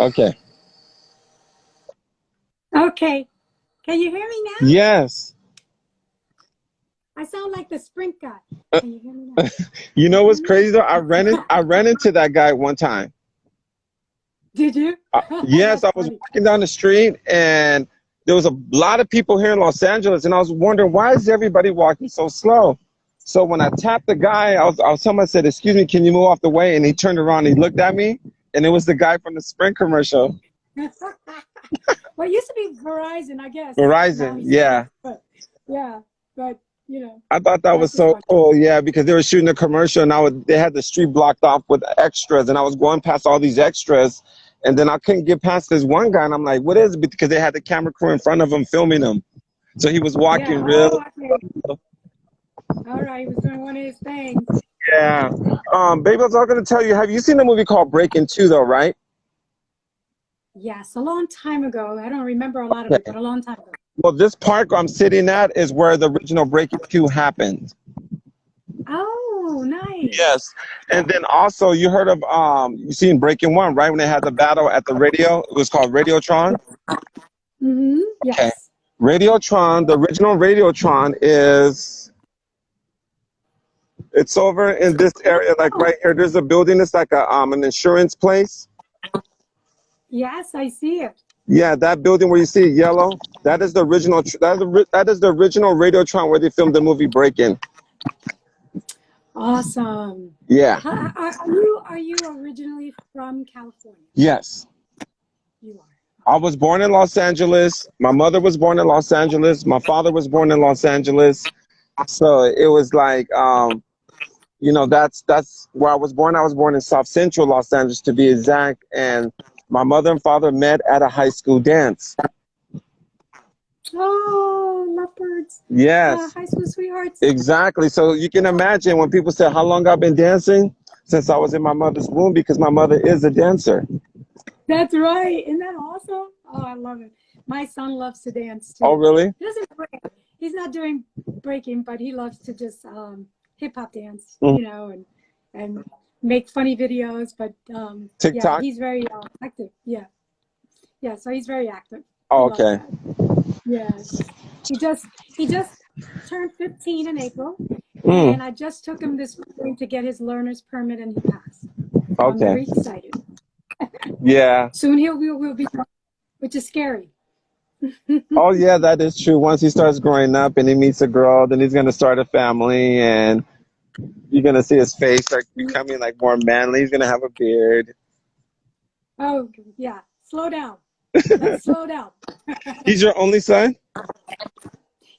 Okay. Okay. Can you hear me now? Yes. I sound like the Sprint guy. Uh, Can you hear me now? you know what's Hear me? crazy though? I ran into that guy one time. Did you? Yes, That's I was funny. walking down the street and there was a lot of people here in Los Angeles, and I was wondering why is everybody walking so slow? So when I tapped the guy, I was telling him, I said, "Excuse me, can you move off the way?" And he turned around, and he looked at me, and it was the guy from the Sprint commercial. Well, it used to be Verizon, I guess. Now Verizon, he's yeah. Sprint, but yeah, but you know, I thought that was that's just so funny. cool, yeah, because they were shooting a commercial and they had the street blocked off with extras, and I was going past all these extras, and then I couldn't get past this one guy, and I'm like, what is it? Because they had the camera crew in front of him filming him. So he was Yeah. walking real, Oh, okay. All right. He was doing one of his things. yeah. Baby, I was going to tell you, have you seen the movie called Breaking Two, though, right? Yes, a long time ago. I don't remember a lot of it, Okay. but a long time ago. Well, this park I'm sitting at is where the original Breaking Two happened. Oh, nice. Yes. And then also you heard of you seen Breaking One, right? When they had the battle at the radio. It was called Radiotron. Mm-hmm. Okay. Yes. Radiotron, the original Radiotron is it's over in this area, like Oh, right here. There's a building, it's like a an insurance place. yes, I see it. Yeah, that building where you see it yellow, that is the original that is the original Radiotron where they filmed the movie Breaking. Awesome. Yeah. Are you originally from California? Yes. You are. I was born in Los Angeles. My mother was born in Los Angeles. My father was born in Los Angeles. So it was like, that's where I was born. I was born in South Central Los Angeles, to be exact. And my mother and father met at a high school dance. Oh, lovebirds. Yes, High school sweethearts. exactly. So you can imagine when people say, how long I've been dancing? Since I was in my mother's womb, because my mother is a dancer. That's right. Isn't that awesome? Oh, I love it. My son loves to dance Oh, too. really? He doesn't break. He's not doing breaking, but he loves to just hip hop dance, Mhm. and make funny videos. But yeah, TikTok? he's very active. Yeah, yeah. So he's very active. He Oh, loves okay. that. Yes. He just turned 15 in April, Mm, and I just took him this morning to get his learner's permit, and he passed. So I'm okay. very excited. Yeah. Soon will be, which is scary. Oh, yeah, that is true. Once he starts growing up and he meets a girl, then he's going to start a family, and you're going to see his face like becoming like more manly. He's going to have a beard. Oh, yeah. Slow down. Let's slow down. He's your only son?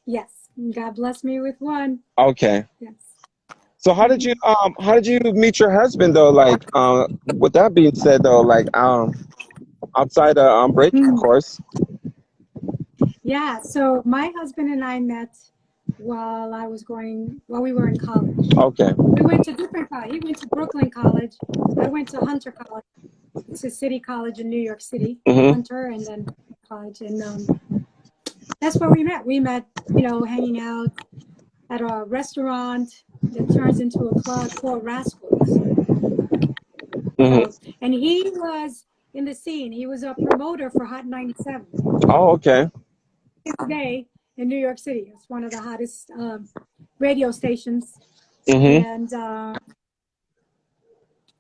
Yes. God bless me with one. Okay. Yes. So how did you meet your husband though? Like with that being said though, like outside of breaking, of Mm. course. Yeah. So my husband and I met while we were in college. Okay. We went to different college. He went to Brooklyn College. I went to Hunter College. It's a city college in New York City, Mhm. Hunter, and then college. And that's where we met. We met, hanging out at a restaurant that turns into a club called Rascals. Mhm. So, and he was in the scene. He was a promoter for Hot 97 Oh, okay. today in New York City. It's one of the hottest radio stations, Mhm.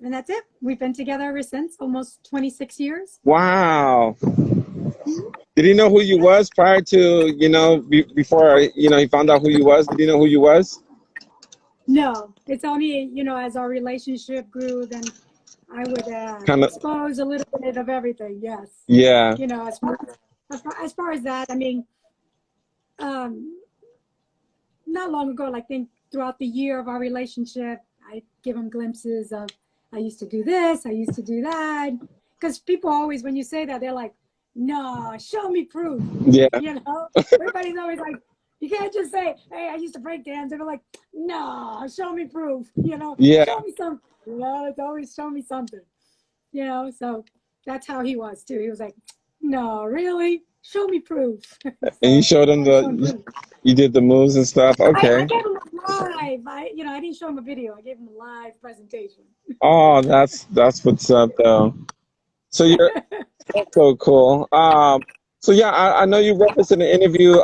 and that's it. We've been together ever since, almost 26 years. Wow. Mhm. Did he know who you Yeah. was prior to, before, he found out who you was? Did he know who you was? No, it's only, as our relationship grew, then I would Kind of. expose a little bit of everything. Yes. Yeah. As far as that, I mean, um, not long ago, I think throughout the year of our relationship, I give him glimpses of, I used to do this, I used to do that. Because people always, when you say that, they're like, no, show me proof. Yeah. Everybody's always like, you can't just say, hey, I used to break dance. They're like, no, show me proof. Yeah. Show me something. It's always show me something. So that's how he was too. He was like, no, really? Show me proof. And you So showed him I showed him proof. you did the moves and stuff. I Okay. gave him a live. I didn't show him a video. I gave him a live presentation. Oh, that's what's up though. So So cool. So yeah, I know you referenced in the interview,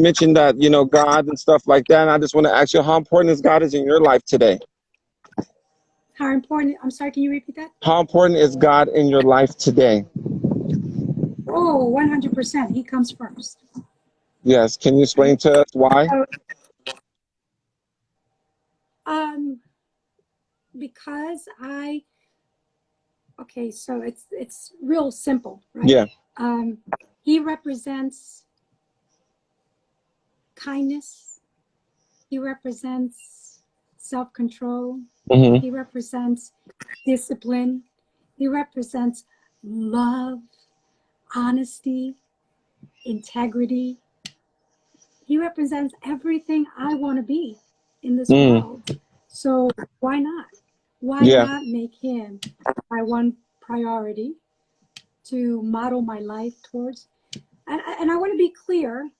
mentioned that, you know, God and stuff like that. And I just want to ask you, how important is God is in your life today? How important? I'm sorry, can you repeat that? How important is God in your life today? Oh, 100%. He comes first. Yes. Can you explain Right? to us why? So, um, because okay, so it's real simple, right? Yeah. Um, he represents kindness. He represents self-control. Mm-hmm. He represents discipline. He represents love, honesty, integrity. He represents everything I want to be in this Mm. world. So why not? Why Yeah. not make him my one priority to model my life towards? And I want to be clear,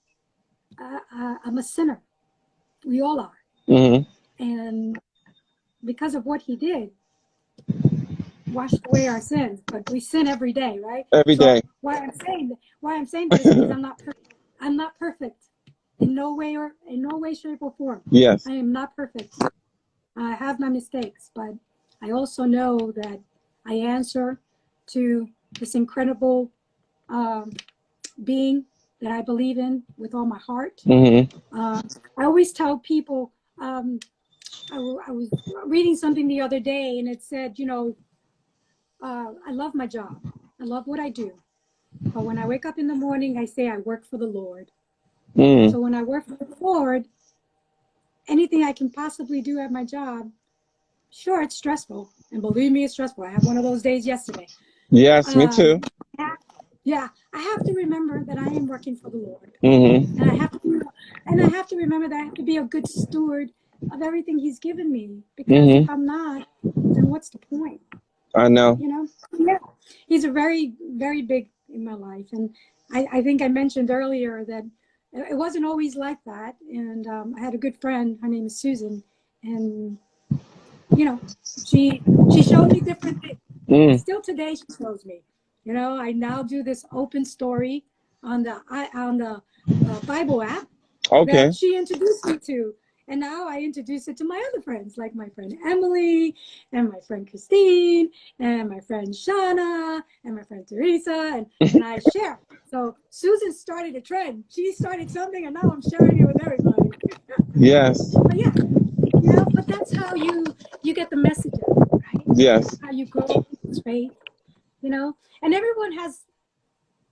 I'm a sinner. We all are. Mm-hmm. And because of what he did, washed away our sins, but we sin every day, right? Every So day. why I'm saying this means I'm not perfect. I'm not perfect in no way, shape, or form. Yes. I am not perfect. I have my mistakes, but I also know that I answer to this incredible um, being that I believe in with all my heart. Mm-hmm. I always tell people, I was reading something the other day and it said, I love my job. I love what I do. But when I wake up in the morning, I say I work for the Lord. Mm. So when I work for the Lord, anything I can possibly do at my job, sure, it's stressful. And believe me, it's stressful. I had one of those days yesterday. Yes, me Um, too. yeah, I have to remember that I am working for the Lord. Mm-hmm. And I have to remember that I have to be a good steward of everything he's given me. Because if Mm-hmm. I'm not, then what's the point? I know. Yeah, he's a very, very big in my life. And I think I mentioned earlier that it wasn't always like that. And I had a good friend, her name is Susan, and you know, she showed me different things. Mm. Still today, she shows me. I now do this open story on the Bible app that Okay. she introduced me to. And now I introduce it to my other friends, like my friend Emily, and my friend Christine, and my friend Shauna, and my friend Teresa, and I share. So Susan started a trend. She started something, and now I'm sharing it with everybody. Yes. But yeah, but that's how you get the message out, right? Yes. How you grow in faith, and everyone has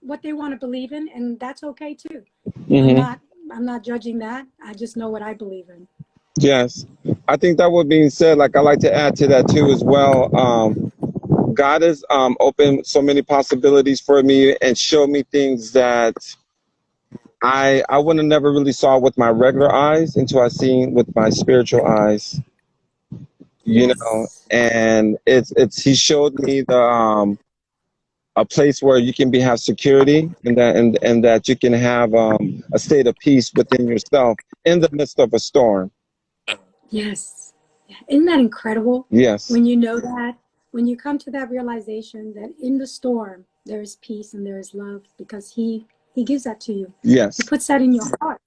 what they want to believe in, and that's okay too. I'm Mm-hmm. not I'm not judging that. I just know what I believe in. Yes. I think that would being said, like I like to add to that too as well. God has opened so many possibilities for me and showed me things that I would have never really saw with my regular eyes until I seen with my spiritual eyes. Yes. And it's he showed me the a place where you can have security, and that you can have a state of peace within yourself in the midst of a storm. Yes. Yeah. Isn't that incredible? Yes. When you know that, when you come to that realization that in the storm there is peace and there is love because he gives that to you. He Yes. puts that in your heart.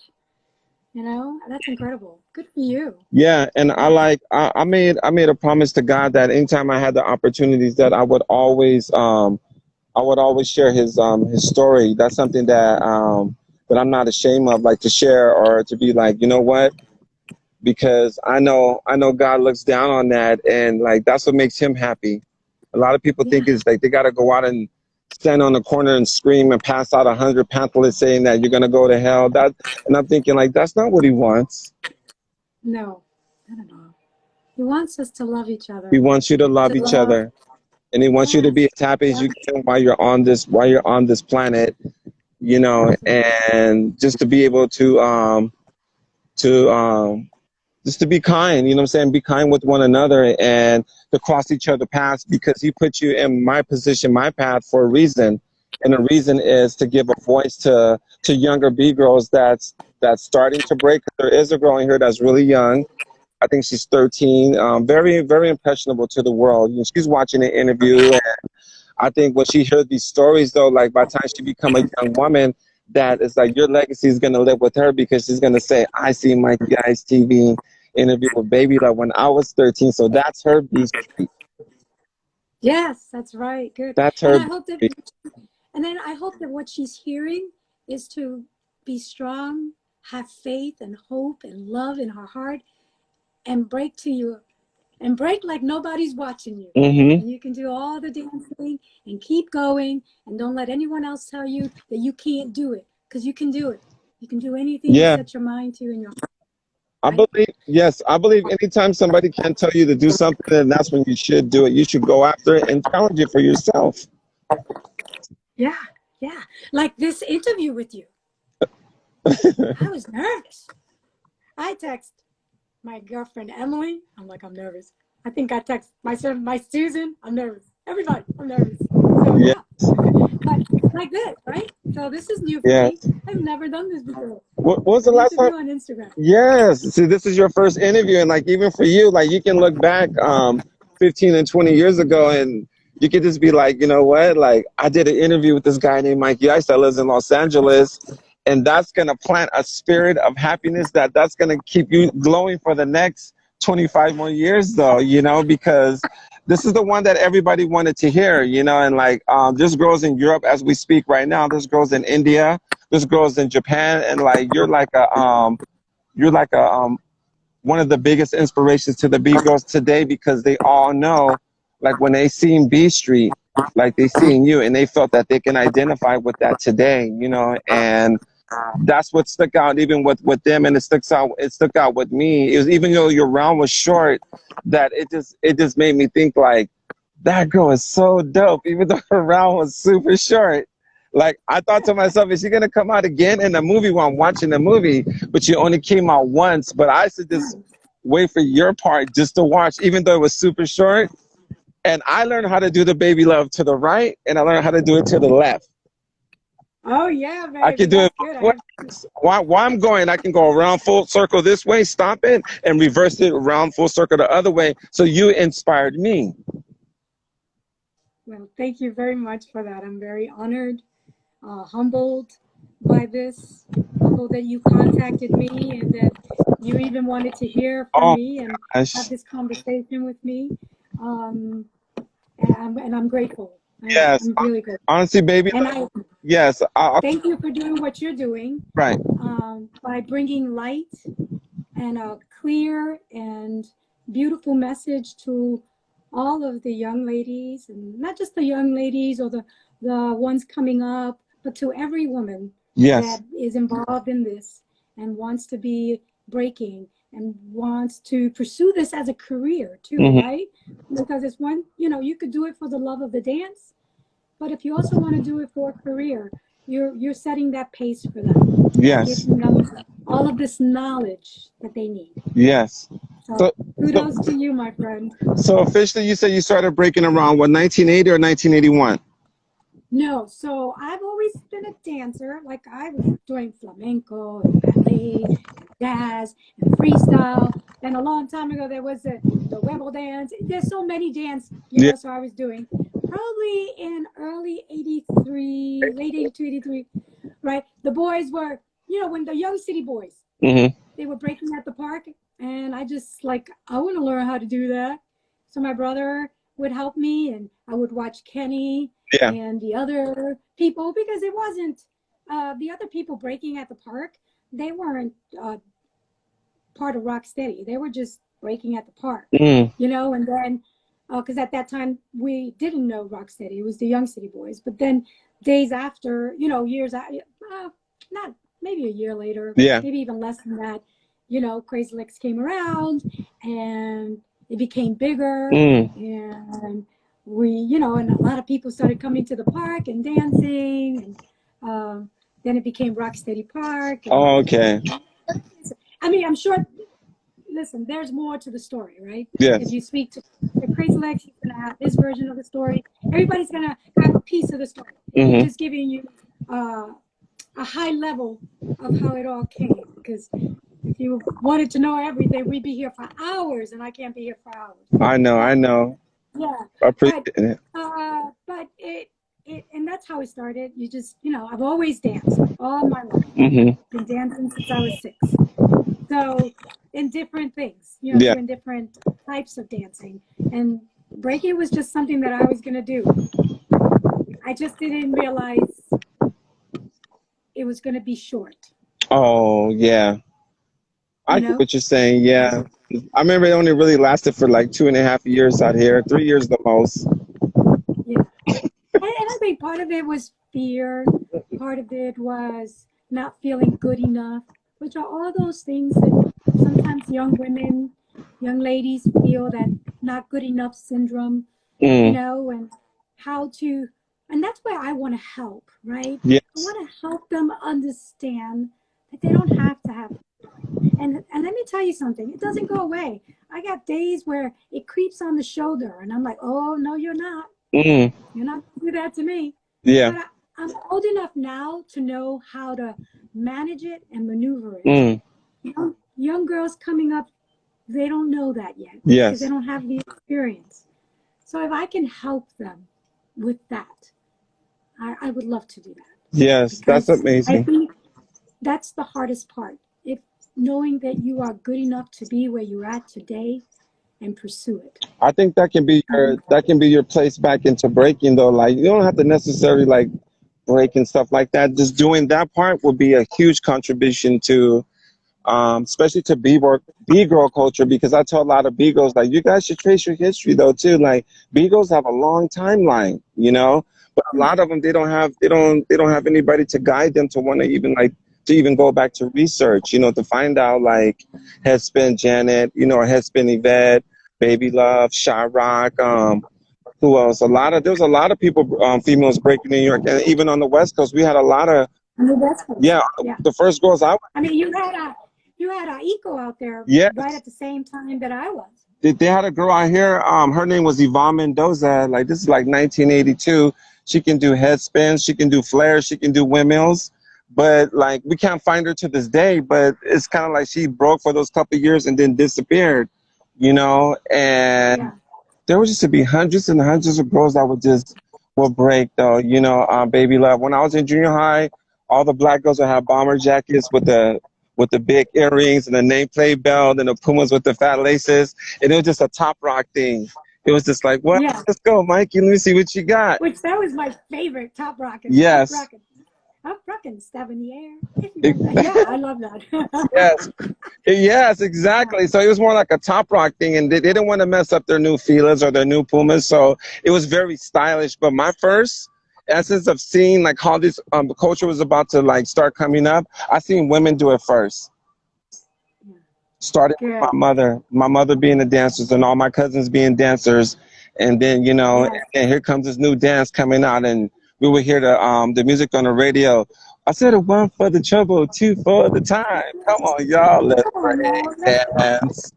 That's incredible. Good for you. Yeah, and Yes. I made a promise to God that anytime I had the opportunities that I would always share his story. That's something that I'm not ashamed of, like to share or to be like, you know what? Because I know God looks down on that, and like that's what makes him happy. A lot of people think Yeah. is like they got to go out and stand on the corner and scream and pass out 100 pamphlets saying that you're gonna go to hell. And I'm thinking like that's not what he wants. No, I don't know. He wants us to love each He other. wants you to To love each love. other, and he wants you to be Yes. as happy as Yeah. you can while you're on this planet. And just to be able to just to be kind, you know what I'm saying? Be kind with one another and to cross each other paths, because he put you in my position, my path for a reason. And the reason is to give a voice to younger B girls that's starting to break. There is a girl in here that's really young. I think she's 13, very, very impressionable to the world. She's watching the interview. I think when she heard these stories, though, like by the time she become a young woman, that it's like your legacy is gonna live with her because she's gonna say, "I see Mikey-Ice TV interview with Baby Love when I was 13." So that's her B Street. Yes, that's right. Good. That's And her I B hope that, Street. and then I hope that what she's hearing is to be strong, have faith and hope and love in her heart, and break to you, and break like nobody's watching you. Mm-hmm. And you can do all the dancing and keep going, and don't let anyone else tell you that you can't do it, because you can do it. You can do anything you Yeah. set your mind to in your heart, I right? believe, yes, I believe anytime somebody can't tell you to do something, then that's when you should do it. You should go after it and challenge it for yourself. Yeah, yeah. Like this interview with you. I was nervous. I text my girlfriend Emily. I'm like, I'm nervous. I think I text my Susan. I'm nervous. Everybody, I'm nervous. So Yeah, yeah, but like this, right? So this is new for yeah. me. I've never done this before. What was the An last time? interview on Instagram. Yes. See, this is your first interview, and like even for you, like you can look back 15 and 20 years ago, and you could just be like, you know what? Like I did an interview with this guy named Mikey-Ice that lives in Los Angeles, and that's gonna plant a spirit of happiness that's gonna keep you glowing for the next 25 more years, though. You know, because this is the one that everybody wanted to hear. You know, and like there's girls in Europe as we speak right now. There's girls in India. There's girls in Japan, and like you're like a one of the biggest inspirations to the B girls today because they all know, like when they seen B Street, like they seen you, and they felt that they can identify with that today, you know, and that's what stuck out even with them, and it stuck out with me. It was, even though your round was short, that it just made me think like that girl is so dope, even though her round was super short. Like I thought to myself, is she gonna come out again in the movie while I'm watching the movie? But you only came out once. But I should just wait for your part just to watch, even though it was super short. And I learned how to do the Baby Love to the right, and I learned how to do it to the left. Oh yeah, I baby, can do that's it good. both ways. While I'm going, I can go around full circle this way, stop it, and reverse it around full circle the other way. So you inspired me. Well, thank you very much for that. I'm very honored, humbled by this, humbled that you contacted me and that you even wanted to hear from Oh me and have gosh. this conversation with me. Um, and I'm grateful. I am. Yes. I'm really grateful. Honestly, baby, And I yes. thank you for doing what you're doing, Right. by bringing light and a clear and beautiful message to all of the young ladies, and not just the young ladies or the ones coming up, but to every woman Yes. that is involved in this and wants to be breaking and wants to pursue this as a career too, Hmm. right? Because it's one, you could do it for the love of the dance, but if you also want to do it for a career, you're setting that pace for them by Yes. giving them all of this knowledge that they need. Yes. So So, so, kudos to you, my friend. so officially, you said you started breaking around what 1980 or 1981? No, so I've always been a dancer. Like I was doing flamenco and ballet and jazz and freestyle. Then a long time ago, there was the Webble dance. There's so many dance, Yeah. so I was doing probably in early 83, late 82, 83, right? The boys were, when the young city boys, Hmm. they were breaking at the park. And I just like, I want to learn how to do that. So my brother would help me and I would watch Kenny Yeah. and the other people, because it wasn't the other people breaking at the park. They weren't part of Rocksteady. They were just breaking at the park, Mm. and then because at that time we didn't know Rocksteady. It was the Young City Boys. But then days after, years after, not maybe a year later, Yeah. maybe even less than that, Crazy Legs came around and it became bigger. Mm. And and a lot of people started coming to the park and dancing. And then it became Rocksteady Park. And Oh, okay. I mean, I'm sure, listen, there's more to the story, right? If Yes. you speak to Crazy Legs, he's going to have his version of the story. Everybody's going to have a piece of the story. I'm Hmm. just giving you a high level of how it all came. Because if you wanted to know everything, we'd be here for hours, and I can't be here for hours. I know. But I know. Yeah, I but appreciate it. and that's how it started. You just, I've always danced all my life. Hmm. Been dancing since I was 6. So in different things, Yeah. doing different types of dancing, and breaking was just something that I was gonna do. I just didn't realize it was gonna be short. Oh, yeah. I You get know, what you're saying. I Yeah. I remember it only really lasted for like 2.5 years out here, 3 years the most. yeah. And I think part of it was fear. Part of it was not feeling good enough, which are all those things that sometimes young women, young ladies feel, that not good enough syndrome, Mm. and how to, and that's where I want to help, right? I Yes. want to help them understand that they don't have to have. And let me tell you something, it doesn't go away. I got days where it creeps on the shoulder, and I'm like, oh, no, you're not. Mm. You're not going to do that to me. Yeah. But I'm old enough now to know how to manage it and maneuver it. Mm. Young girls coming up, they don't know that yet because they Yes. don't have the experience. So if I can help them with that, I would love to do that, Yes. That's because I amazing. think that's the hardest part. If knowing that you are good enough to be where you're at today and pursue it. I think that can be your place back into breaking though. Like you don't have to necessarily like break and stuff like that. Just doing that part would be a huge contribution to especially to B girl culture, because I tell a lot of B girls like you guys should trace your history though too. Like B girls have a long timeline, but a lot of them they don't have anybody to guide them to want to even like to even go back to research, to find out like Headspin Janet, or Headspin Yvette, Baby Love, Shy Rock, who else? There's a lot of people, females breaking in New York, and even on the West Coast, we had a lot of On the West Coast, yeah. yeah. The first girls I I mean, you had a eco out there yeah. right at the same time that I was. They had a girl out here. Her name was Yvonne Mendoza. Like this is like 1982. She can do head spins. She can do flares. She can do windmills. But like we can't find her to this day. But it's kind of like she broke for those couple years and then disappeared. And Yeah, there would just to be hundreds and hundreds of girls that would break though. Baby love. When I was in junior high, all the black girls would have bomber jackets with the big earrings and the nameplate belt and the Pumas with the fat laces. And it was just a top rock thing. It was just like, what? yeah. Let's go, Mikey. Let me see what you got. Which that was my favorite, top rockin', Yes. up rockin', step in the air. If you want that. Yeah, I love that. Yes. Yes, exactly. So it was more like a top rock thing, and they didn't want to mess up their new Filas or their new Pumas. So it was very stylish. But my first essence of seeing like how this culture was about to like start coming up, I seen women do it first. Started with Good. my mother being the dancers and all my cousins being dancers, and then Yes. and here comes this new dance coming out, and we would hear the music on the radio. I said a one for the trouble, two for the time. Come on, y'all, let's Come on break now. dance.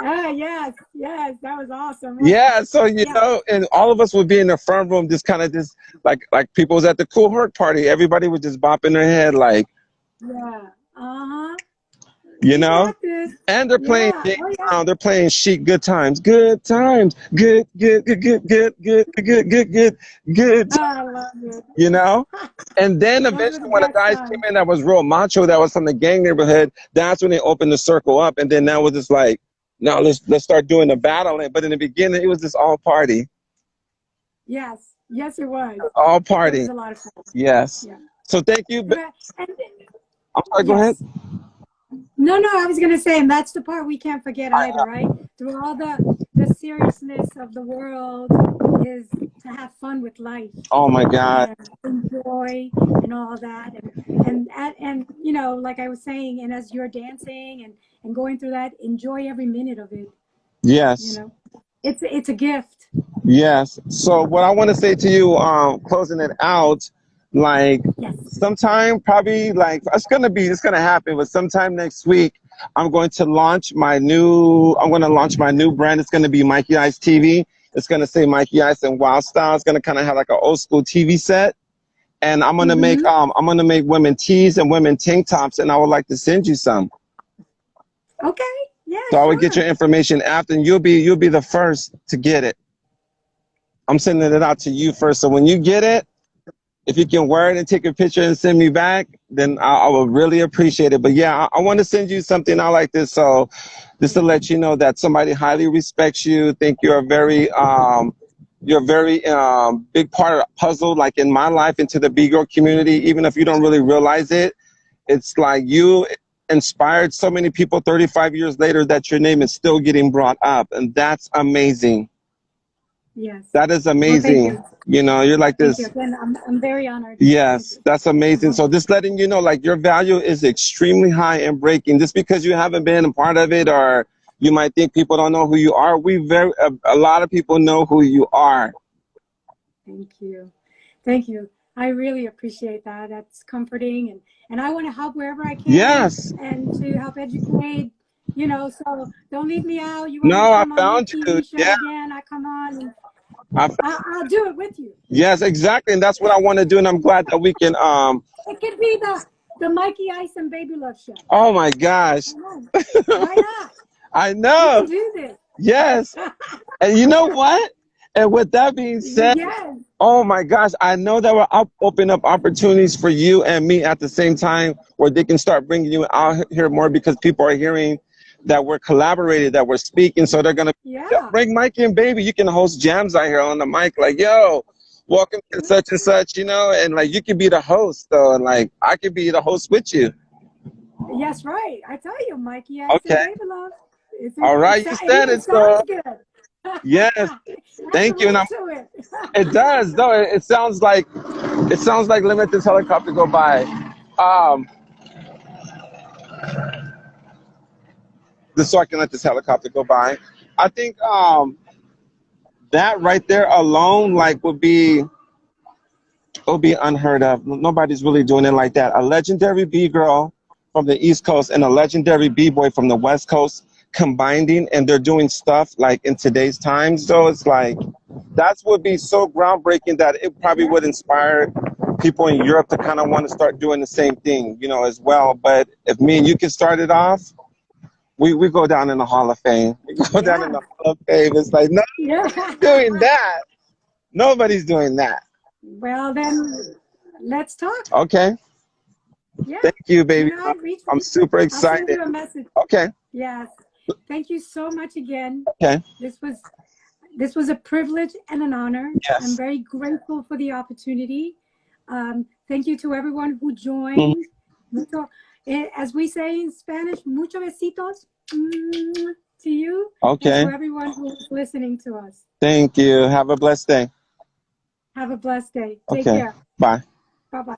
Yes. Yes, yes. That was awesome, wasn't it? Yeah, so Yeah. and all of us would be in the front room, just kind of just like people was at the Cool Herc party. Everybody would just bop in their head, like Yeah. Uh-huh. you We know. got this. And they're playing Yeah. James Oh yeah. Brown. They're playing Chic. Good times. Good times. Good, good, good, good, good, good, good, good, good, good. Oh, I love it. You know. And then Those were eventually, the when the best guys came times. in that was real macho, that was from the gang neighborhood, that's when they opened the circle up. And then that was just like, now let's start doing the battle. But in the beginning, it was just all party, Yes. Yes, it was. all It was party. a lot of fun. Yes. Yeah. So thank you. And I'm sorry. Go ahead. yes. No, no, I was going to say, and that's the part we can't forget either, right? Through all the seriousness of the world, is to have fun with life Oh my God. and enjoy and all that. And like I was saying, and as you're dancing and going through that, enjoy every minute of it. You Yes. know, it's a gift. Yes. So what I want to say to you, closing it out, like Yes. sometime probably like it's gonna happen, but sometime next week I'm gonna launch my new brand. It's gonna be Mikey-ICE TV. It's gonna say Mikey-ICE and Wild Style. It's gonna kind of have like an old school TV set. And Mm-hmm. I'm gonna make women tees and women tank tops, and I would like to send you some. Okay. Yeah, So I would get your sure. information after, and you'll be the first to get it. I'm sending it out to you first. So when you get it, if you can wear it and take a picture and send me back, then I will really appreciate it. But yeah, I want to send you something out like this. So just to let you know that somebody highly respects you. Think you're a very big part of the puzzle, like in my life, into the B-girl community. Even if you don't really realize it, it's like you inspired so many people 35 years later that your name is still getting brought up. And that's amazing. Yes. That is Well, thank amazing. you. You know, you're like Thank you. this. Again, I'm very honored. Thank Yes, you. that's amazing. Uh-huh. So just letting you know, like your value is extremely high and breaking. Just because you haven't been a part of it, or you might think people don't know who you are, a lot of people know who you are. Thank you. Thank you. I really appreciate that. That's comforting, and I want to help wherever I can Yes. and to help educate, so don't leave me out. You want me to No, I come on your found you. TV show Yeah. again? I come on and I, I'll do it with you. yes, exactly. And that's what I want to do. And I'm glad that we can, It could be the Mikey-ICE and Baby Love show. oh my gosh. Come on. Why not? I We can know. do this. Yes. And you know what? And with that being said, Yes. oh my gosh, I know that will open up opportunities for you and me at the same time where they can start bringing you out here more because people are hearing that we're collaborating, that we're speaking. So they're going to Yeah. bring Mikey and Baby. You can host jams out here on the mic like, yo, welcome to such and such, and like you can be the host though. And like I could be the host with you. Yes, right. I tell you, Mikey-ICE and Okay. Baby Love. All right. You said It it. So sounds good. yes. Has a Thank you. And ring to it. it does though. It sounds like let this helicopter go by. Just so I can let this helicopter go by. I think that right there alone like would be unheard of. Nobody's really doing it like that. A legendary B girl from the East Coast and a legendary B boy from the West Coast combining, and they're doing stuff like in today's times. So it's like that's would be so groundbreaking that it probably would inspire people in Europe to kind of want to start doing the same thing, as well. But if me and you can start it off, we go down in the Hall of Fame. We go down in Yeah. the Hall of Fame. It's like Yeah. nobody's doing that. Nobody's doing that. Well, then let's talk. Okay. Yeah. Thank you, baby. Reach I'm me. super I'll send excited. you a message. Okay. Yes. Thank you so much again. Okay. This was a privilege and an honor. I'm Yes. very grateful for the opportunity. Thank you to everyone who Mhm. joined. As we say in Spanish, muchos besitos to you and Okay. to everyone who's listening to us. Thank you. Have a blessed day. Have a blessed day. Take Okay. care. Bye. Bye-bye.